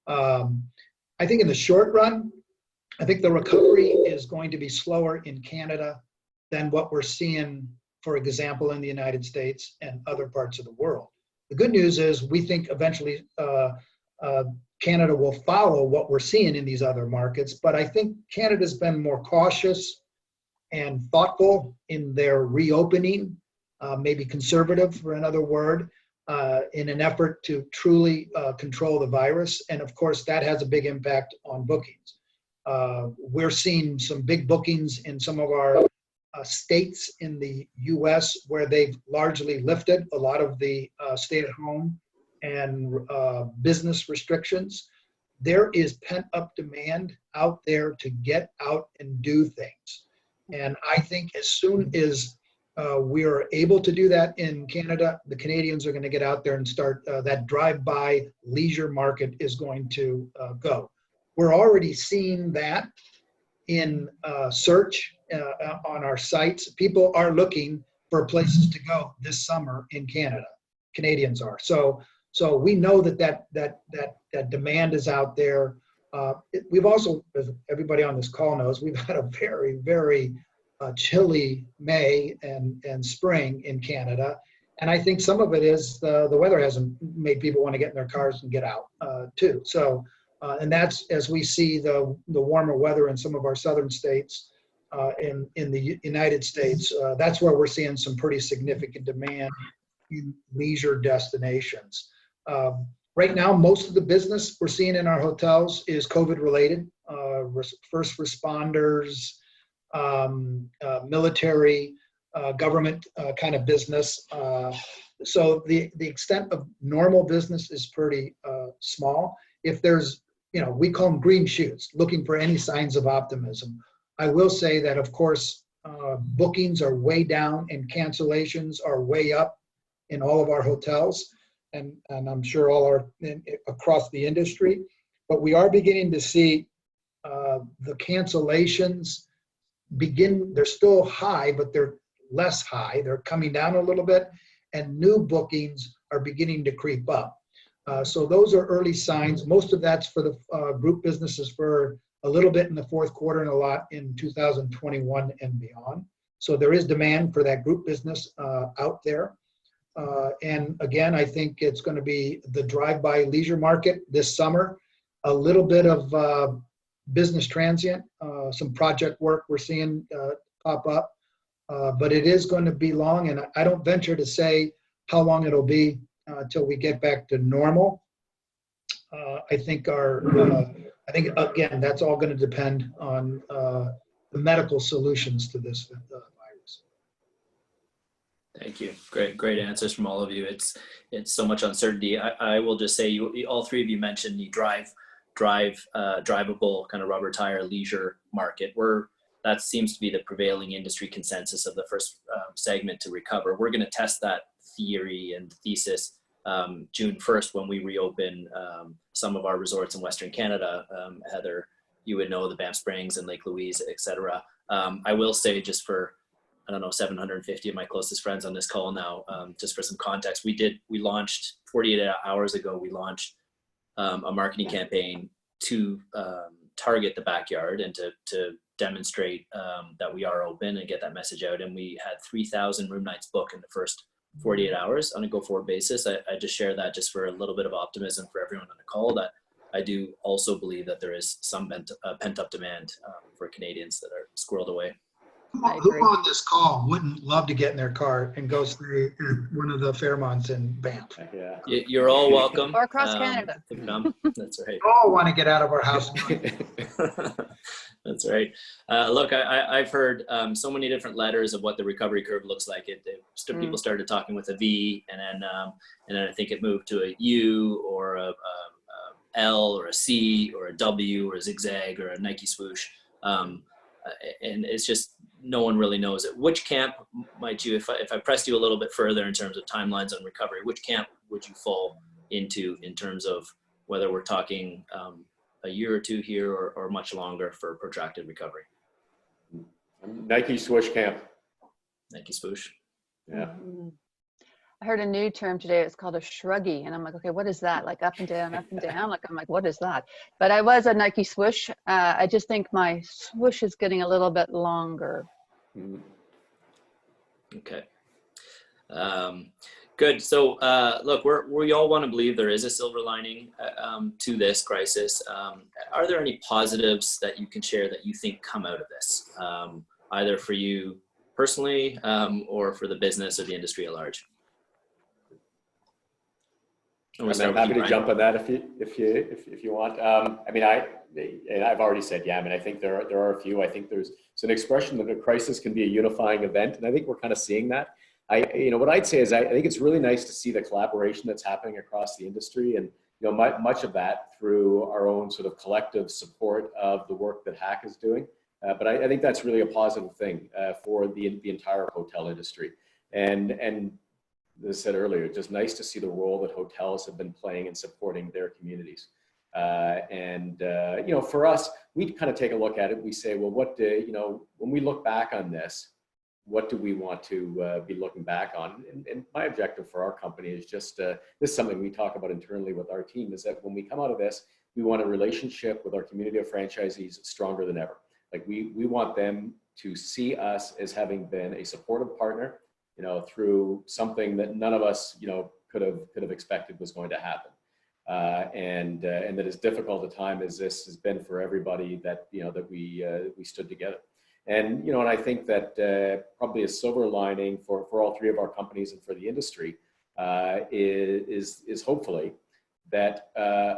I think in the short run, I think the recovery is going to be slower in Canada than what we're seeing, for example, in the United States and other parts of the world. The good news is we think eventually Canada will follow what we're seeing in these other markets, but I think Canada's been more cautious and thoughtful in their reopening, maybe conservative for another word, in an effort to truly control the virus. And of course, that has a big impact on bookings. We're seeing some big bookings in some of our states in the US where they've largely lifted a lot of the stay-at-home and business restrictions. There is pent-up demand out there to get out and do things. And I think as soon as we are able to do that in Canada, the Canadians are going to get out there and start that drive-by leisure market is going to go. We're already seeing that in search on our sites. People are looking for places to go this summer in Canada. Canadians are. So we know that demand is out there. We've also, as everybody on this call knows, we've had a very, very chilly May and spring in Canada. And I think some of it is the weather hasn't made people want to get in their cars and get out too. So, and that's as we see the warmer weather in some of our southern states in the United States, that's where we're seeing some pretty significant demand in leisure destinations. Right now, most of the business we're seeing in our hotels is COVID related, first responders, military, government kind of business. So the extent of normal business is pretty small. If there's, you know, we call them green shoots, looking for any signs of optimism. I will say that, of course, bookings are way down and cancellations are way up in all of our hotels, and I'm sure all are across the industry. But we are beginning to see the cancellations they're still high, but they're less high. They're coming down a little bit, and new bookings are beginning to creep up. So those are early signs. Most of that's for the group businesses for a little bit in the fourth quarter and a lot in 2021 and beyond. So there is demand for that group business out there. And again, I think it's going to be the drive-by leisure market this summer, a little bit of business transient, some project work we're seeing pop up. But it is going to be long, and I don't venture to say how long it'll be till we get back to normal. I think again, that's all going to depend on the medical solutions to this virus. Thank you. Great answers from all of you. It's so much uncertainty. I will just say, you all three of you mentioned the drivable kind of rubber tire leisure market. That seems to be the prevailing industry consensus of the first segment to recover. We're going to test that theory and thesis June 1st when we reopen some of our resorts in Western Canada. Heather, you would know the Banff Springs and Lake Louise, etc. I will say, just for, I don't know, 750 of my closest friends on this call now, just for some context, we launched 48 hours ago, we launched a marketing campaign to target the backyard and to demonstrate that we are open and get that message out. And we had 3,000 room nights booked in the first 48 hours on a go-forward basis. I just share that just for a little bit of optimism for everyone on the call, that I do also believe that there is some pent-up demand for Canadians that are squirreled away. Who on this call wouldn't love to get in their car and go through one of the Fairmonts in Banff? Yeah. You're all welcome. Or across Canada. That's right. We all want to get out of our house. That's right. Look, I've heard so many different letters of what the recovery curve looks like. People started talking with a V, and then I think it moved to a U or a L or a C or a W or a zigzag or a Nike swoosh. And it's just, no one really knows it. Which camp might you, if I pressed you a little bit further in terms of timelines on recovery, which camp would you fall into in terms of whether we're talking a year or two here or much longer for protracted recovery? Nike swoosh camp. Nike swoosh. Yeah. I heard a new term today. It's called a shruggy. And I'm like, okay, what is that? Like up and down, up and down. I'm like, what is that? But I was a Nike swoosh. I just think my swoosh is getting a little bit longer. Okay. Good. So look, we all want to believe there is a silver lining to this crisis. Are there any positives that you can share that you think come out of this, either for you personally or for the business or the industry at large? I'm happy to jump on that if you want. I mean, I've already said, yeah. I mean, I think there are a few. I think it's an expression that a crisis can be a unifying event, and I think we're kind of seeing that. What I'd say is I think it's really nice to see the collaboration that's happening across the industry, and much of that through our own sort of collective support of the work that HAC is doing. But I think that's really a positive thing for the entire hotel industry. And as I said earlier, just nice to see the role that hotels have been playing in supporting their communities. For us, we kind of take a look at it. We say, well, when we look back on this, what do we want to be looking back on? And my objective for our company is just, this is something we talk about internally with our team, is that when we come out of this, we want a relationship with our community of franchisees stronger than ever. Like we want them to see us as having been a supportive partner, through something that none of us, could have expected was going to happen. And that as difficult a time as this has been for everybody, that, that we stood together. And, and I think that probably a silver lining for all three of our companies and for the industry is hopefully that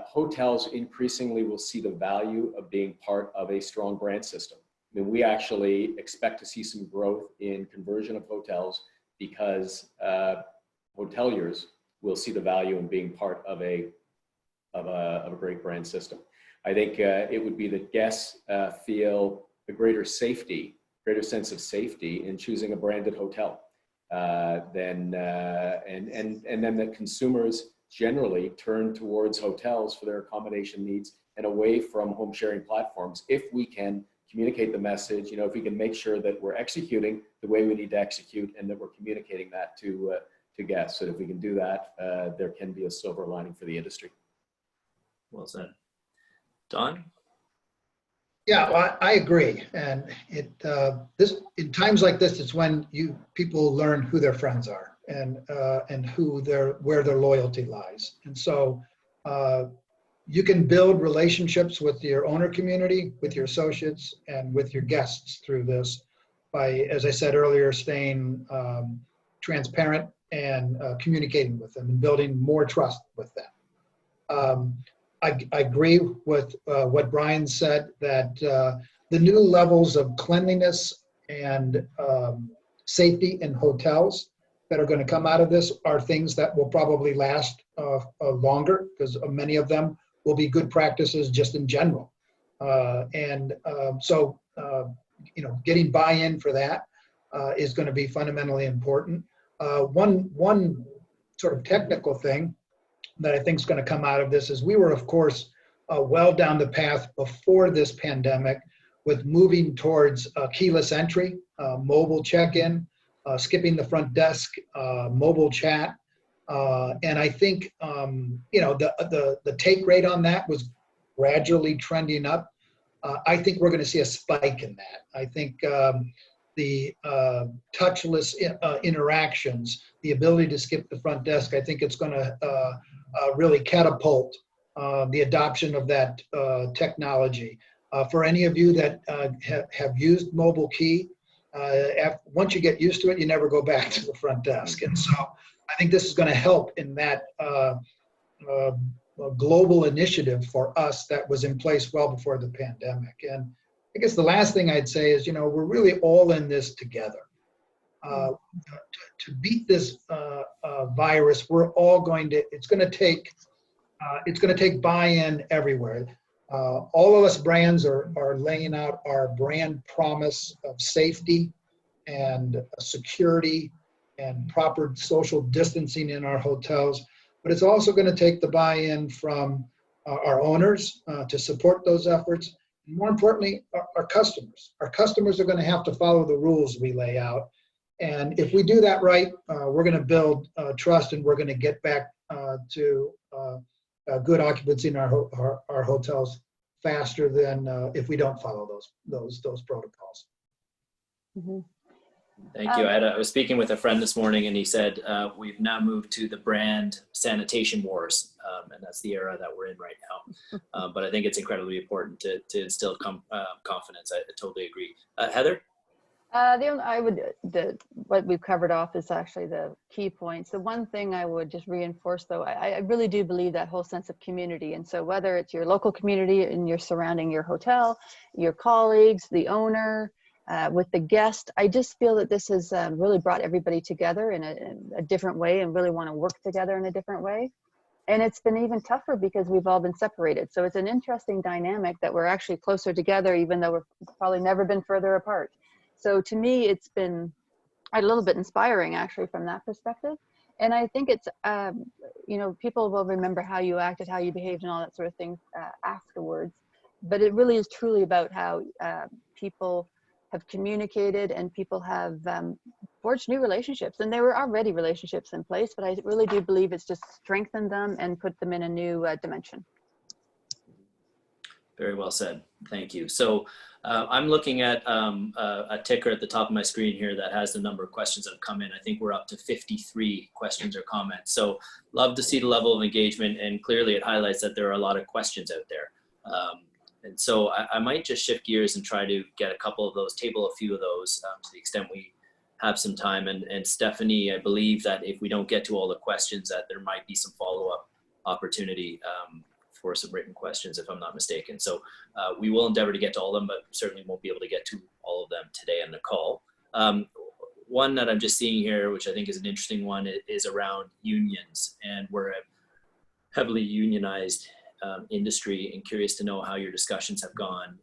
hotels increasingly will see the value of being part of a strong brand system. I mean, we actually expect to see some growth in conversion of hotels because hoteliers will see the value in being part of a great brand system. I think it would be that guests feel a greater sense of safety in choosing a branded hotel, and then that consumers generally turn towards hotels for their accommodation needs and away from home sharing platforms if we can communicate the message, if we can make sure that we're executing the way we need to execute and that we're communicating that to guests. So if we can do that, there can be a silver lining for the industry. Well said. Don? Yeah, well, I agree. And in times like this, it's when people learn who their friends are and where their loyalty lies. And so you can build relationships with your owner community, with your associates, and with your guests through this by, as I said earlier, staying transparent and communicating with them and building more trust with them. I agree with what Brian said, that the new levels of cleanliness and safety in hotels that are going to come out of this are things that will probably last longer, because many of them will be good practices just in general. So getting buy-in for that is going to be fundamentally important. One sort of technical thing that I think is going to come out of this is we were, of course, well down the path before this pandemic with moving towards keyless entry, mobile check-in, skipping the front desk, mobile chat. And I think, the take rate on that was gradually trending up. I think we're going to see a spike in that. I think the touchless interactions, the ability to skip the front desk, I think it's going to really catapult the adoption of that technology. For any of you that have used mobile key, once you get used to it, you never go back to the front desk. And so I think this is going to help in that global initiative for us that was in place well before the pandemic. And I guess the last thing I'd say is, we're really all in this together. To beat this virus, we're all it's going to take buy-in everywhere. All of us brands are laying out our brand promise of safety and security and proper social distancing in our hotels. But it's also going to take the buy-in from our owners to support those efforts. And more importantly, our customers. Our customers are going to have to follow the rules we lay out. And if we do that right, we're going to build trust, and we're going to get back to good occupancy in our hotels faster than if we don't follow those protocols. Mm-hmm. Thank you. I was speaking with a friend this morning, and he said we've now moved to the brand sanitation wars, and that's the era that we're in right now. But I think it's incredibly important to instill confidence. I totally agree. Heather? What we've covered off is actually the key points. The one thing I would just reinforce, though, I really do believe that whole sense of community. And so whether it's your local community and you're surrounding your hotel, your colleagues, the owner, with the guest, I just feel that this has really brought everybody together in a different way, and really want to work together in a different way. And it's been even tougher because we've all been separated. So it's an interesting dynamic that we're actually closer together, even though we've probably never been further apart. So to me, it's been a little bit inspiring, actually, from that perspective. And I think it's, people will remember how you acted, how you behaved, and all that sort of thing afterwards. But it really is truly about how people have communicated, and people have forged new relationships. And there were already relationships in place, but I really do believe it's just strengthened them and put them in a new dimension. Very well said. Thank you. So I'm looking at a ticker at the top of my screen here that has the number of questions that have come in. I think we're up to 53 questions or comments. So love to see the level of engagement, and clearly it highlights that there are a lot of questions out there. And so I might just shift gears and try to get a couple of those, table a few of those to the extent we have some time. And Stephanie, I believe that if we don't get to all the questions, that there might be some follow-up opportunity for some written questions, if I'm not mistaken. So we will endeavor to get to all of them, but certainly won't be able to get to all of them today on the call. One that I'm just seeing here, which I think is an interesting one, is around unions. And we're a heavily unionized industry, and curious to know how your discussions have gone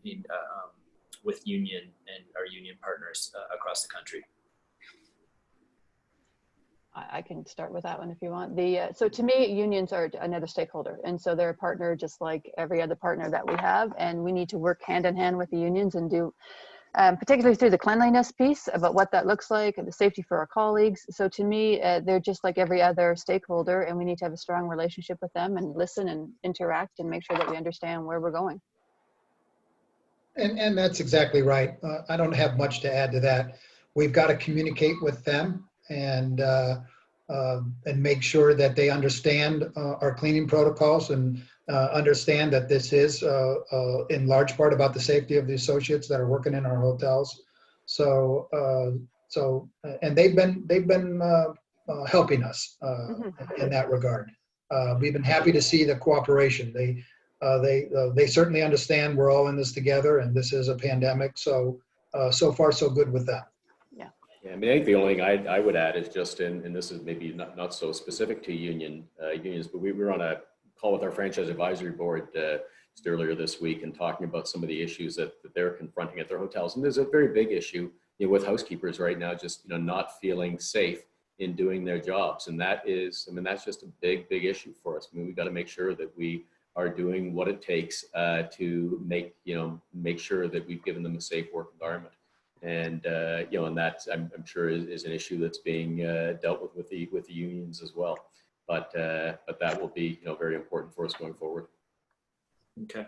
with union and our union partners across the country. I can start with that one if you want. So to me, unions are another stakeholder. And so they're a partner just like every other partner that we have. And we need to work hand in hand with the unions and do, particularly through the cleanliness piece about what that looks like and the safety for our colleagues. So to me, they're just like every other stakeholder, and we need to have a strong relationship with them and listen and interact and make sure that we understand where we're going. And that's exactly right. I don't have much to add to that. We've got to communicate with them and make sure that they understand our cleaning protocols and understand that this is in large part about the safety of the associates that are working in our hotels. So and they've been helping us in that regard. We've been happy to see the cooperation. They certainly understand we're all in this together, and this is a pandemic. So so far so good with that. Yeah, I mean, I think the only thing I would add is just and this is maybe not so specific to unions, but we were on a call with our franchise advisory board just earlier this week and talking about some of the issues that they're confronting at their hotels. And there's a very big issue, with housekeepers right now, just, not feeling safe in doing their jobs. And that is, that's just a big issue for us. We got to make sure that we are doing what it takes to make sure that we've given them a safe work environment. And and that I'm sure is an issue that's being dealt with the unions as well. But that will be very important for us going forward. Okay.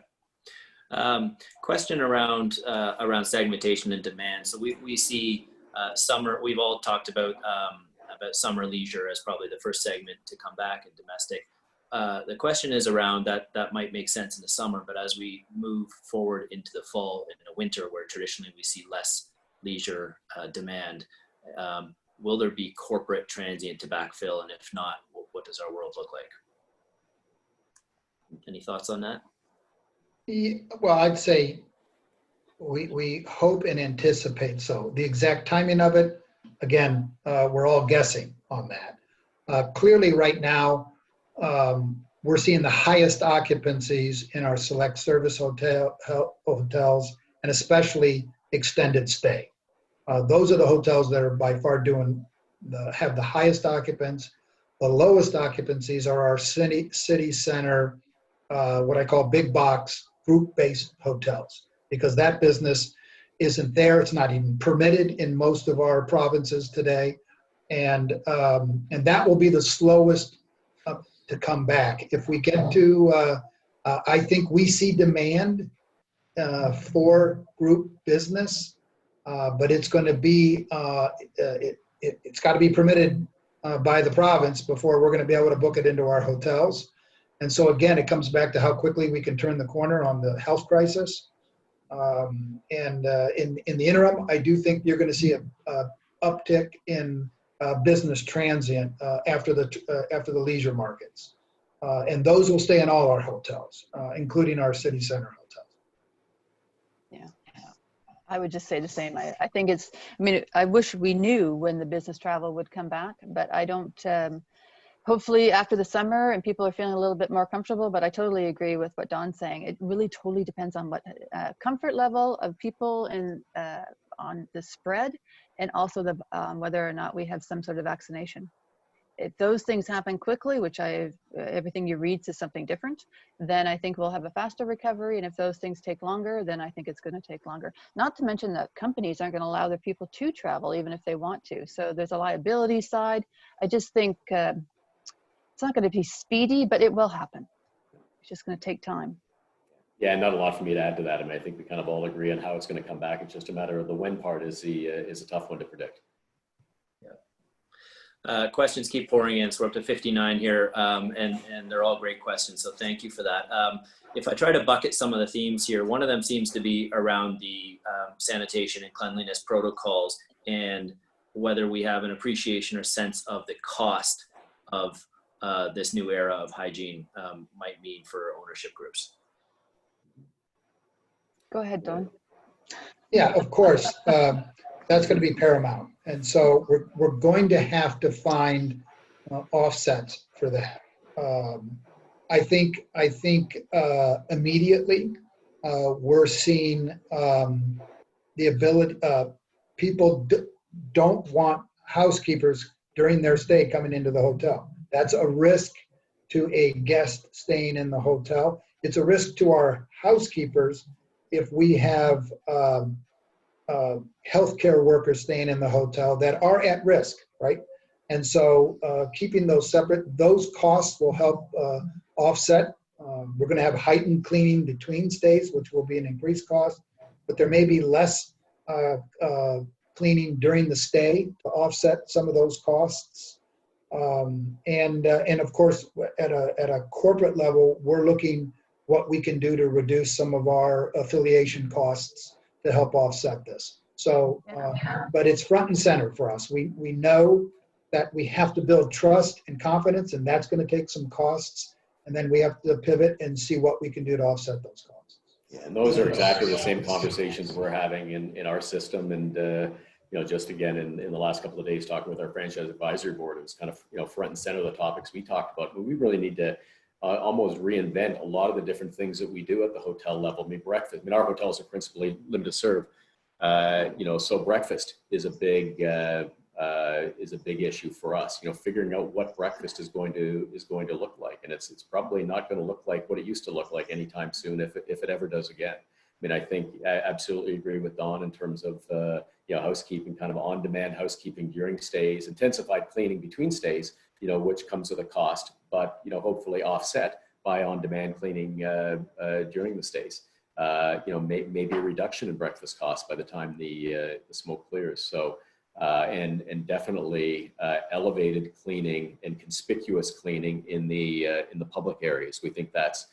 Question around segmentation and demand. So we see summer. We've all talked about summer leisure as probably the first segment to come back in domestic. The question is around that might make sense in the summer, but as we move forward into the fall and the winter, where traditionally we see less leisure demand, will there be corporate transient to backfill? And if not, what does our world look like? Any thoughts on that? Yeah, well, I'd say we hope and anticipate so. The exact timing of it, again, we're all guessing on that. Clearly right now, we're seeing the highest occupancies in our select service hotels, and especially extended stay. Those are the hotels that are by far have the highest occupants. The lowest occupancies are our city center, what I call big box group-based hotels, because that business isn't there. It's not even permitted in most of our provinces today, and that will be the slowest to come back. If we get to, I think we see demand for group business. But it's going to be, it's got to be permitted by the province before we're going to be able to book it into our hotels. And so again, it comes back to how quickly we can turn the corner on the health crisis. And in the interim, I do think you're going to see a uptick in business transient after the leisure markets. And those will stay in all our hotels, including our city center hotels. I would just say the same. I think I wish we knew when the business travel would come back, but I don't, hopefully after the summer and people are feeling a little bit more comfortable, but I totally agree with what Don's saying. It really totally depends on what comfort level of people on the spread, and also whether or not we have some sort of vaccination. If those things happen quickly, which everything you read says something different, then I think we'll have a faster recovery. And if those things take longer, then I think it's going to take longer. Not to mention that companies aren't going to allow their people to travel, even if they want to. So there's a liability side. I just think it's not going to be speedy, but it will happen. It's just going to take time. Yeah, not a lot for me to add to that. I think we kind of all agree on how it's going to come back. It's just a matter of the when part is a tough one to predict. Questions keep pouring in, so we're up to 59 here, and they're all great questions, so thank you for that. If I try to bucket some of the themes here, one of them seems to be around the sanitation and cleanliness protocols, and whether we have an appreciation or sense of the cost of this new era of hygiene might mean for ownership groups. Go ahead, Don. Yeah, of course. That's going to be paramount. And so we're going to have to find offsets for that. I think immediately we're seeing the ability, people don't want housekeepers during their stay coming into the hotel. That's a risk to a guest staying in the hotel. It's a risk to our housekeepers if we have healthcare workers staying in the hotel that are at risk, right? And so keeping those separate, those costs will help offset. We're going to have heightened cleaning between stays, which will be an increased cost, but there may be less cleaning during the stay to offset some of those costs. And of course, at a corporate level, we're looking what we can do to reduce some of our affiliation costs to help offset this. So, but it's front and center for us. We know that we have to build trust and confidence, and that's going to take some costs. And then we have to pivot and see what we can do to offset those costs. Yeah, and those are exactly the same conversations we're having in our system. And you know, just again in the last couple of days talking with our franchise advisory board, it was kind of, you know, front and center of the topics we talked about. But we really need to almost reinvent a lot of the different things that we do at the hotel level. I mean, breakfast. I mean, our hotels are principally limited serve. You know, so breakfast is a big issue for us. You know, figuring out what breakfast is going to look like, and it's probably not going to look like what it used to look like anytime soon, if it ever does again. I mean, I think I absolutely agree with Don in terms of you know, housekeeping, kind of on-demand housekeeping during stays, intensified cleaning between stays, you know, which comes with a cost, but you know, hopefully offset by on-demand cleaning during the stays. You know, maybe a reduction in breakfast costs by the time the smoke clears. So, and definitely elevated cleaning and conspicuous cleaning in the public areas. We think that's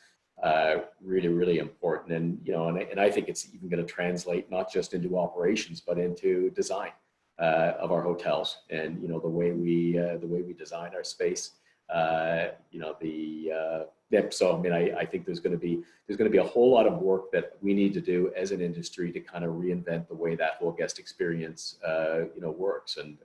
really important. And you know, and I think it's even going to translate not just into operations, but into design of our hotels. And you know, the way we design our space. You know, so I mean, I think there's going to be a whole lot of work that we need to do as an industry to kind of reinvent the way that whole guest experience you know, works, and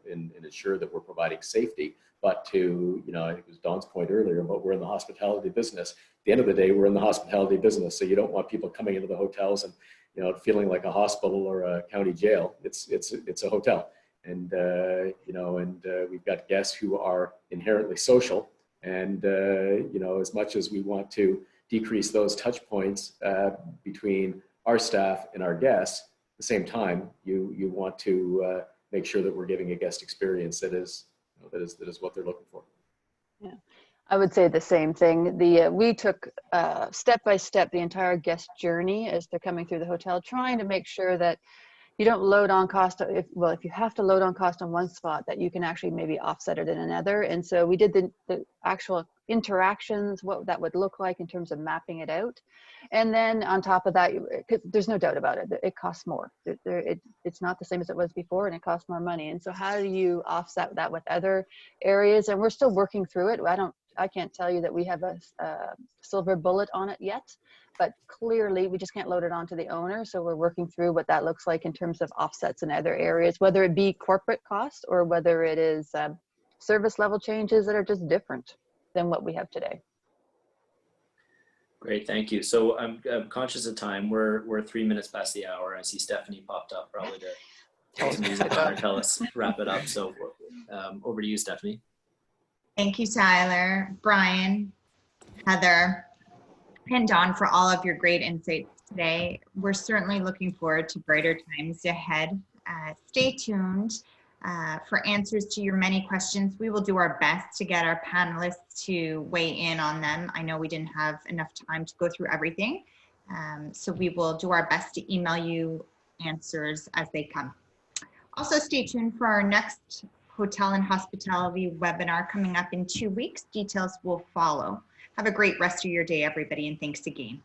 ensure that we're providing safety. But to, you know, I think it was Don's point earlier about we're in the hospitality business. At the end of the day, we're in the hospitality business, so you don't want people coming into the hotels and, you know, feeling like a hospital or a county jail. It's a hotel, and you know, and we've got guests who are inherently social. And, you know, as much as we want to decrease those touch points between our staff and our guests, at the same time, you want to make sure that we're giving a guest experience that is, you know, that is what they're looking for. Yeah, I would say the same thing. We took step by step the entire guest journey as they're coming through the hotel, trying to make sure that you don't load on cost. If you have to load on cost on one spot, that you can actually maybe offset it in another. And so we did the actual interactions, what that would look like in terms of mapping it out. And then on top of that, there's no doubt about it, it costs more. It's not the same as it was before, and it costs more money. And so how do you offset that with other areas? And we're still working through it. I can't tell you that we have a silver bullet on it yet. But clearly, we just can't load it onto the owner. So we're working through what that looks like in terms of offsets in other areas, whether it be corporate costs or whether it is service level changes that are just different than what we have today. Great, thank you. So I'm conscious of time. We're 3 minutes past the hour. I see Stephanie popped up probably to tell some music on or tell us wrap it up. So over to you, Stephanie. Thank you, Tyler, Brian, Heather, and Don for all of your great insights today. We're certainly looking forward to brighter times ahead. Stay tuned for answers to your many questions. We will do our best to get our panelists to weigh in on them. I know we didn't have enough time to go through everything, so we will do our best to email you answers as they come. Also, stay tuned for our next hotel and hospitality webinar coming up in 2 weeks. Details will follow. Have a great rest of your day, everybody, and thanks again.